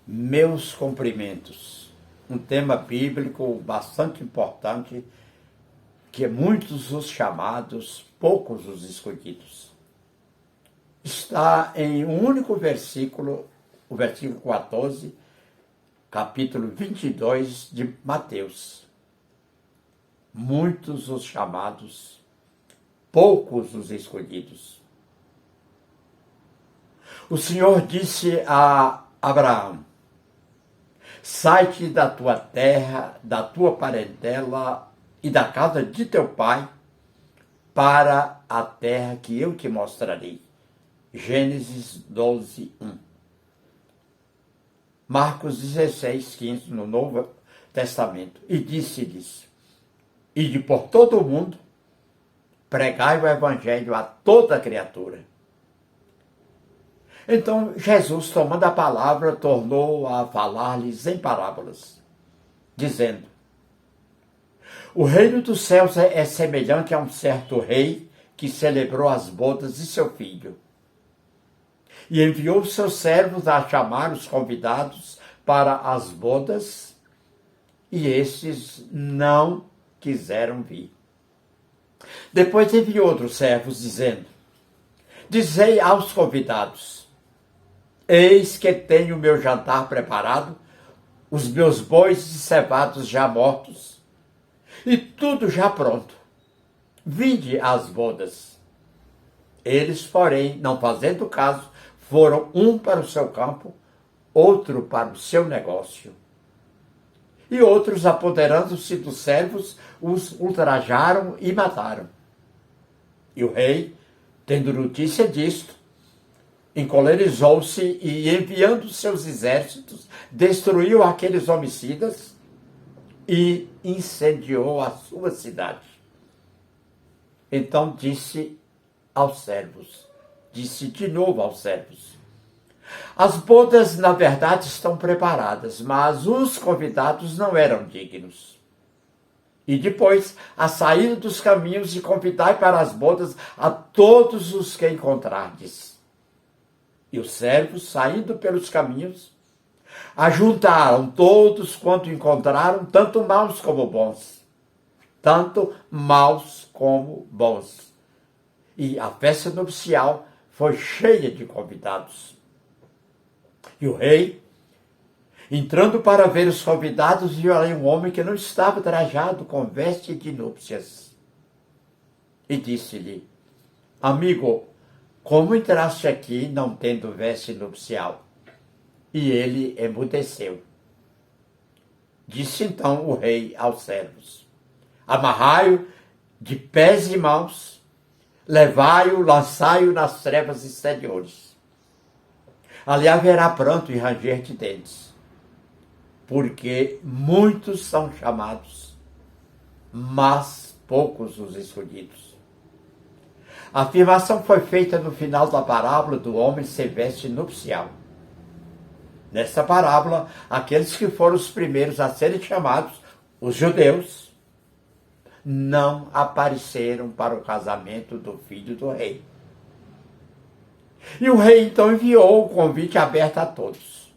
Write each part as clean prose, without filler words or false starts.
Meus cumprimentos. Um tema bíblico bastante importante, que é muitos os chamados, poucos os escolhidos. Está em um único versículo, o versículo 14, capítulo 22 de Mateus. Muitos os chamados, poucos os escolhidos. O Senhor disse a Abraão: sai-te da tua terra, da tua parentela e da casa de teu pai, para a terra que eu te mostrarei. Gênesis 12, 1. Marcos 16, 15, no Novo Testamento. E disse-lhes: ide por todo o mundo, pregai o evangelho a toda criatura. Então Jesus, tomando a palavra, tornou a falar-lhes em parábolas, dizendo: o reino dos céus é semelhante a um certo rei que celebrou as bodas de seu filho. E enviou seus servos a chamar os convidados para as bodas, e estes não quiseram vir. Depois enviou outros servos, dizendo: dizei aos convidados: eis que tenho o meu jantar preparado, os meus bois cevados já mortos, e tudo já pronto. Vinde às bodas. Eles, porém, não fazendo caso, foram um para o seu campo, outro para o seu negócio. E outros, apoderando-se dos servos, os ultrajaram e mataram. E o rei, tendo notícia disto, encolerizou-se e, enviando seus exércitos, destruiu aqueles homicidas e incendiou a sua cidade. Então disse de novo aos servos: as bodas, na verdade, estão preparadas, mas os convidados não eram dignos. E depois, a saída dos caminhos, e convidai para as bodas a todos os que encontrardes. E os servos, saindo pelos caminhos, ajuntaram todos quanto encontraram, tanto maus como bons. Tanto maus como bons. E a festa nupcial foi cheia de convidados. E o rei, entrando para ver os convidados, viu ali um homem que não estava trajado com veste de núpcias. E disse-lhe: amigo, como entraste aqui não tendo veste nupcial? E ele emudeceu. Disse então o rei aos servos: amarrai-o de pés e mãos, levai-o, lançai-o nas trevas exteriores. Ali haverá pranto e ranger de dentes, porque muitos são chamados, mas poucos os escolhidos. A afirmação foi feita no final da parábola do homem sem veste nupcial. Nesta parábola, aqueles que foram os primeiros a serem chamados, os judeus, não apareceram para o casamento do filho do rei. E o rei então enviou o convite aberto a todos.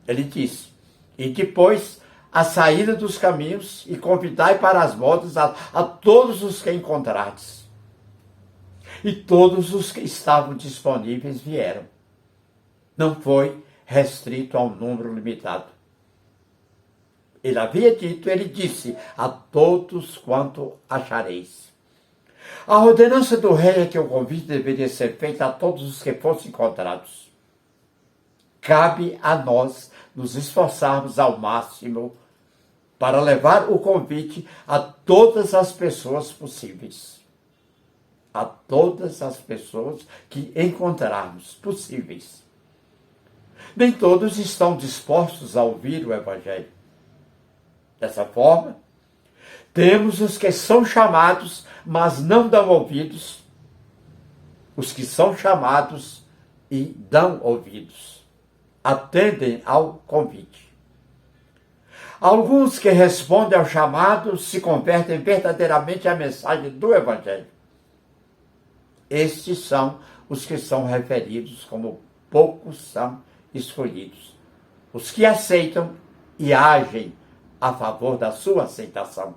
Ele disse: e depois a saída dos caminhos, e convidai para as bodas a todos os que encontrardes. E todos os que estavam disponíveis vieram. Não foi restrito a um número limitado. Ele havia dito, ele disse: a todos quanto achareis. A ordenança do rei é que o convite deveria ser feito a todos os que fossem encontrados. Cabe a nós nos esforçarmos ao máximo para levar o convite a todas as pessoas possíveis. A todas as pessoas que encontrarmos possíveis. Nem todos estão dispostos a ouvir o evangelho. Dessa forma, temos os que são chamados, mas não dão ouvidos, os que são chamados e dão ouvidos, atendem ao convite. Alguns que respondem ao chamado se convertem verdadeiramente à mensagem do evangelho. Estes são os que são referidos como poucos são escolhidos. os que aceitam e agem a favor da sua aceitação.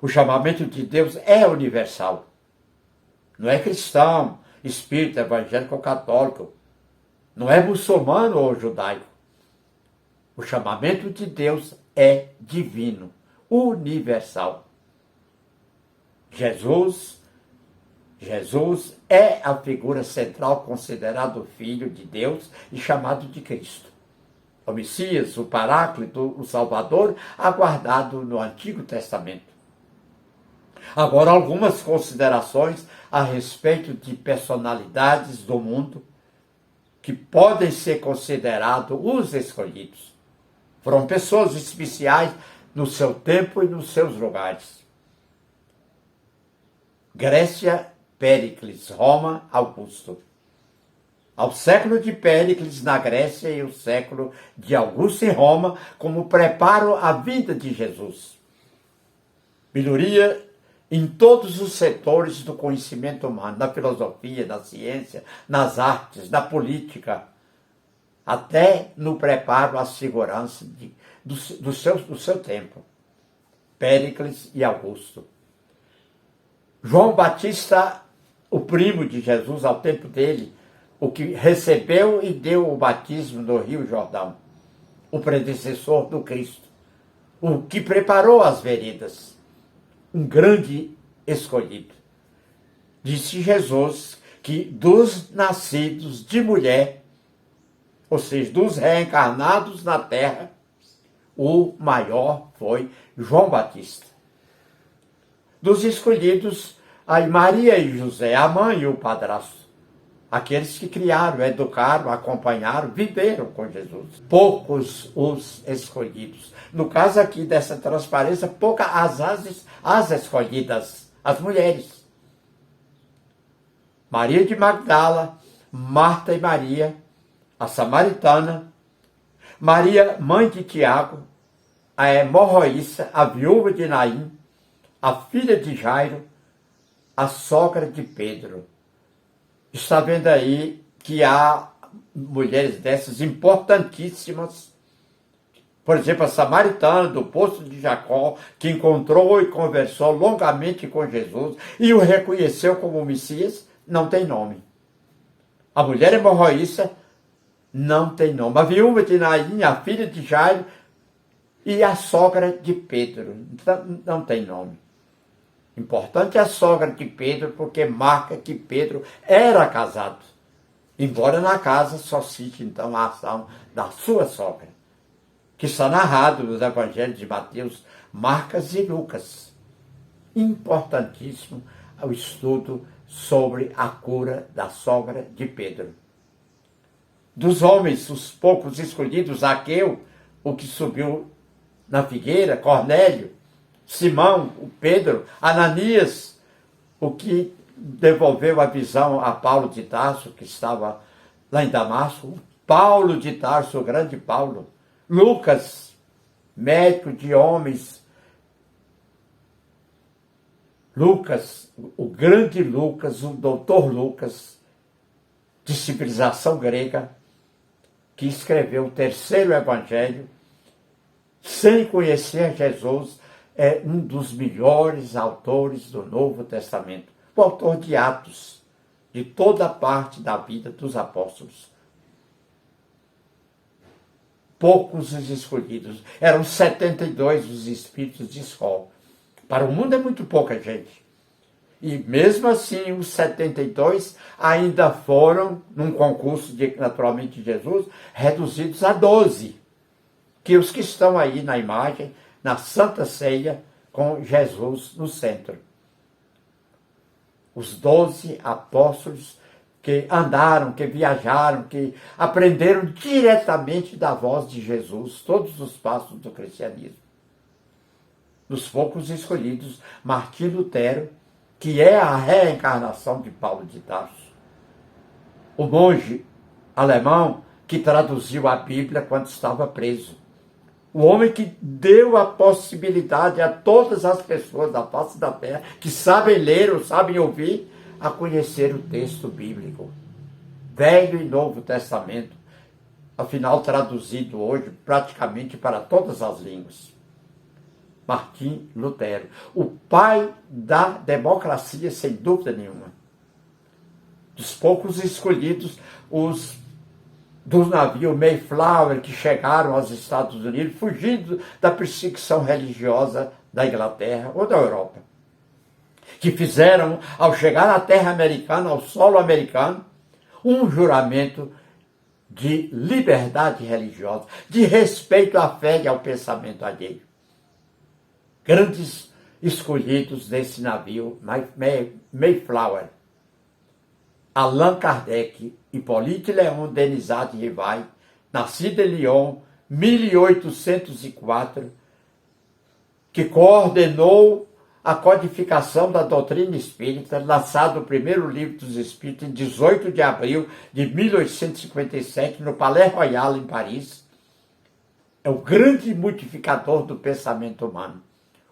O chamamento de Deus é universal. Não é cristão, espírita, evangélico ou católico. Não é muçulmano ou judaico. O chamamento de Deus é divino, universal. Jesus é a figura central, considerado o Filho de Deus e chamado de Cristo. O Messias, o Paráclito, o Salvador, aguardado no Antigo Testamento. Agora, algumas considerações a respeito de personalidades do mundo que podem ser considerados os escolhidos. Foram pessoas especiais no seu tempo e nos seus lugares. Grécia, Péricles; Roma, Augusto. Ao século de Péricles na Grécia e o século de Augusto em Roma, como preparo à vinda de Jesus. Melhoria em todos os setores do conhecimento humano, na filosofia, na ciência, nas artes, na política, até no preparo à segurança do seu tempo. Péricles e Augusto. João Batista, o primo de Jesus ao tempo dele, o que recebeu e deu o batismo no Rio Jordão, o predecessor do Cristo, o que preparou as veredas, um grande escolhido. Disse Jesus que dos nascidos de mulher, ou seja, dos reencarnados na terra, o maior foi João Batista. Dos escolhidos, aí Maria e José, a mãe e o padrasto. Aqueles que criaram, educaram, acompanharam, viveram com Jesus. Poucos os escolhidos. No caso aqui dessa transparência, poucas as escolhidas, as mulheres. Maria de Magdala, Marta e Maria, a samaritana, Maria, mãe de Tiago, a hemorroíça, a viúva de Naim, a filha de Jairo, a sogra de Pedro. Está vendo aí que há mulheres dessas importantíssimas. Por exemplo, a samaritana do poço de Jacó, que encontrou e conversou longamente com Jesus e o reconheceu como Messias, não tem nome. A mulher hemorroíça não tem nome. A viúva de Naim, a filha de Jairo e a sogra de Pedro, não tem nome. Importante a sogra de Pedro, porque marca que Pedro era casado. Embora na casa só cite, então, a ação da sua sogra, que está narrado nos evangelhos de Mateus, Marcos e Lucas. Importantíssimo o estudo sobre a cura da sogra de Pedro. Dos homens, os poucos escolhidos, Zaqueu, o que subiu na figueira, Cornélio, Simão, o Pedro, Ananias, o que devolveu a visão a Paulo de Tarso, que estava lá em Damasco, Paulo de Tarso, o grande Paulo, Lucas, médico de homens, Lucas, o grande Lucas, o doutor Lucas, de civilização grega, que escreveu o terceiro evangelho, sem conhecer Jesus, é um dos melhores autores do Novo Testamento, o autor de Atos, de toda a parte da vida dos apóstolos. Poucos os escolhidos, eram 72 os espíritos de escola. Para o mundo é muito pouca gente. E mesmo assim, os 72 ainda foram, num concurso naturalmente de Jesus, reduzidos a 12. Que os que estão aí na imagem, na Santa Ceia, com Jesus no centro. Os 12 apóstolos que andaram, que viajaram, que aprenderam diretamente da voz de Jesus todos os passos do cristianismo. Dos poucos escolhidos, Martim Lutero, que é a reencarnação de Paulo de Tarso. O monge alemão que traduziu a Bíblia quando estava preso. O homem que deu a possibilidade a todas as pessoas da face da terra, que sabem ler ou sabem ouvir, a conhecer o texto bíblico. Velho e Novo Testamento. afinal traduzido hoje praticamente para todas as línguas. Martim Lutero, o pai da democracia, sem dúvida nenhuma. Dos poucos escolhidos, os do navio Mayflower, que chegaram aos Estados Unidos, fugindo da perseguição religiosa da Inglaterra ou da Europa. Que fizeram, ao chegar à terra americana, ao solo americano, um juramento de liberdade religiosa, de respeito à fé e ao pensamento alheio. Grandes escolhidos desse navio, Mayflower, Allan Kardec, Hippolyte Léon Denisard Rivail, nascido em Lyon, 1804, que coordenou a codificação da doutrina espírita, lançado o primeiro livro dos Espíritos em 18 de abril de 1857, no Palais Royal, em Paris. É o grande modificador do pensamento humano.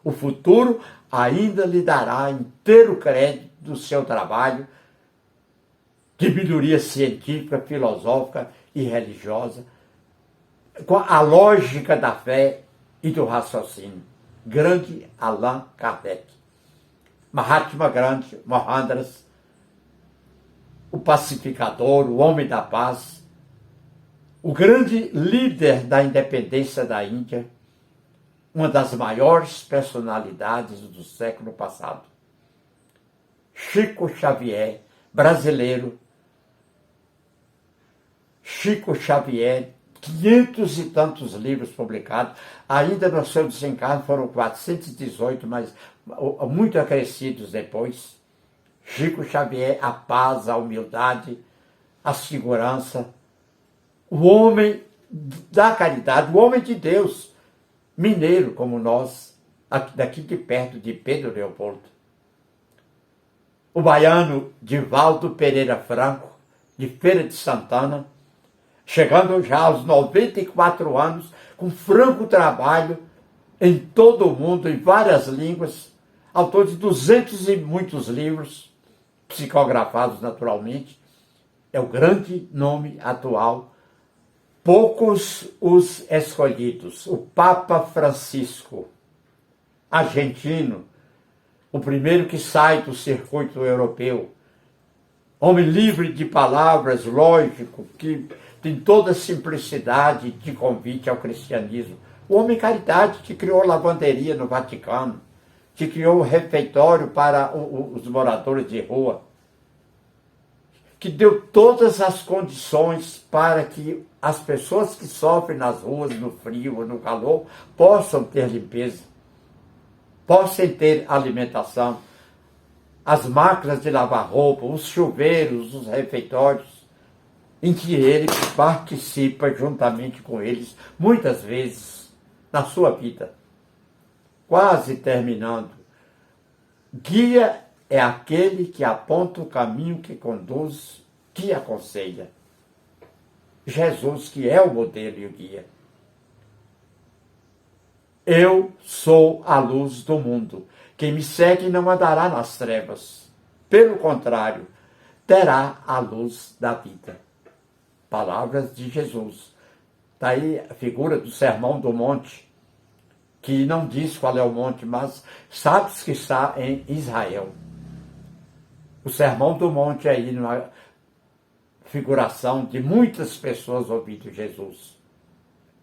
O futuro ainda lhe dará inteiro crédito do seu trabalho de melhoria científica, filosófica e religiosa, com a lógica da fé e do raciocínio. Grande Allan Kardec. Mahatma Gandhi, Mohandas, o pacificador, o homem da paz, o grande líder da independência da Índia, uma das maiores personalidades do século passado. Chico Xavier, brasileiro. Chico Xavier, 500 e tantos livros publicados, ainda no seu desencarne foram 418, mas muito acrescidos depois. Chico Xavier, a paz, a humildade, a segurança, o homem da caridade, o homem de Deus, mineiro como nós, daqui de perto de Pedro Leopoldo. O baiano Divaldo Pereira Franco, de Feira de Santana, chegando já aos 94 anos, com franco trabalho em todo o mundo, em várias línguas, autor de 200 e muitos livros, psicografados naturalmente, é o grande nome atual. Poucos os escolhidos. O Papa Francisco, argentino, o primeiro que sai do circuito europeu, homem livre de palavras, lógico, que tem toda a simplicidade de convite ao cristianismo. O homem caridade que criou lavanderia no Vaticano, que criou o refeitório para os moradores de rua, que deu todas as condições para que as pessoas que sofrem nas ruas, no frio, no calor, possam ter limpeza, possam ter alimentação, as máquinas de lavar roupa, os chuveiros, os refeitórios, em que ele participa juntamente com eles, muitas vezes, na sua vida. Quase terminando. Guia é aquele que aponta o caminho que conduz, que aconselha. Jesus, que é o modelo e o guia. Eu sou a luz do mundo. Quem me segue não andará nas trevas. Pelo contrário, terá a luz da vida. Palavras de Jesus. Daí a figura do Sermão do Monte, que não diz qual é o monte, mas sabe que está em Israel. O Sermão do Monte é aí numa figuração de muitas pessoas ouvindo Jesus.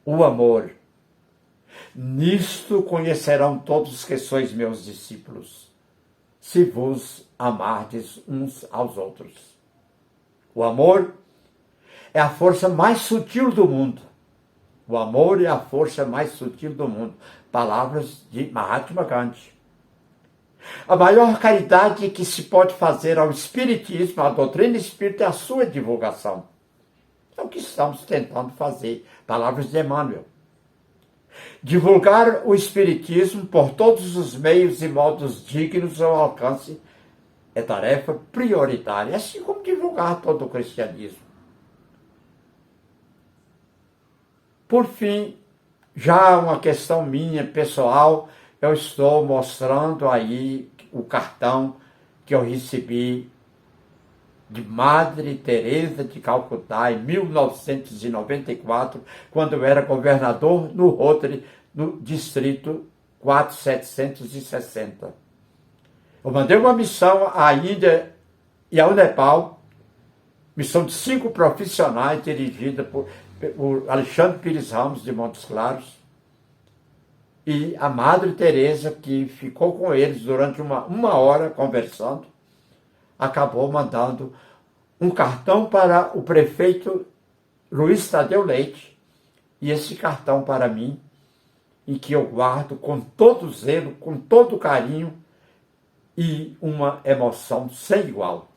O amor. Nisto conhecerão todos que sois meus discípulos, se vos amardes uns aos outros. O amor é a força mais sutil do mundo. O amor é a força mais sutil do mundo. Palavras de Mahatma Gandhi. A maior caridade que se pode fazer ao Espiritismo, à doutrina espírita, é a sua divulgação. É o que estamos tentando fazer. Palavras de Emmanuel. Divulgar o Espiritismo por todos os meios e modos dignos ao alcance é tarefa prioritária, assim como divulgar todo o cristianismo. Por fim, já uma questão minha, pessoal, eu estou mostrando aí o cartão que eu recebi de Madre Teresa de Calcutá em 1994, quando eu era governador no Rotary, no distrito 4760. Eu mandei uma missão à Índia e ao Nepal, missão de 5 profissionais dirigida por Alexandre Pires Ramos de Montes Claros, e a Madre Teresa, que ficou com eles durante uma hora conversando, acabou mandando um cartão para o prefeito Luiz Tadeu Leite, e esse cartão para mim, em que eu guardo com todo zelo, com todo carinho e uma emoção sem igual.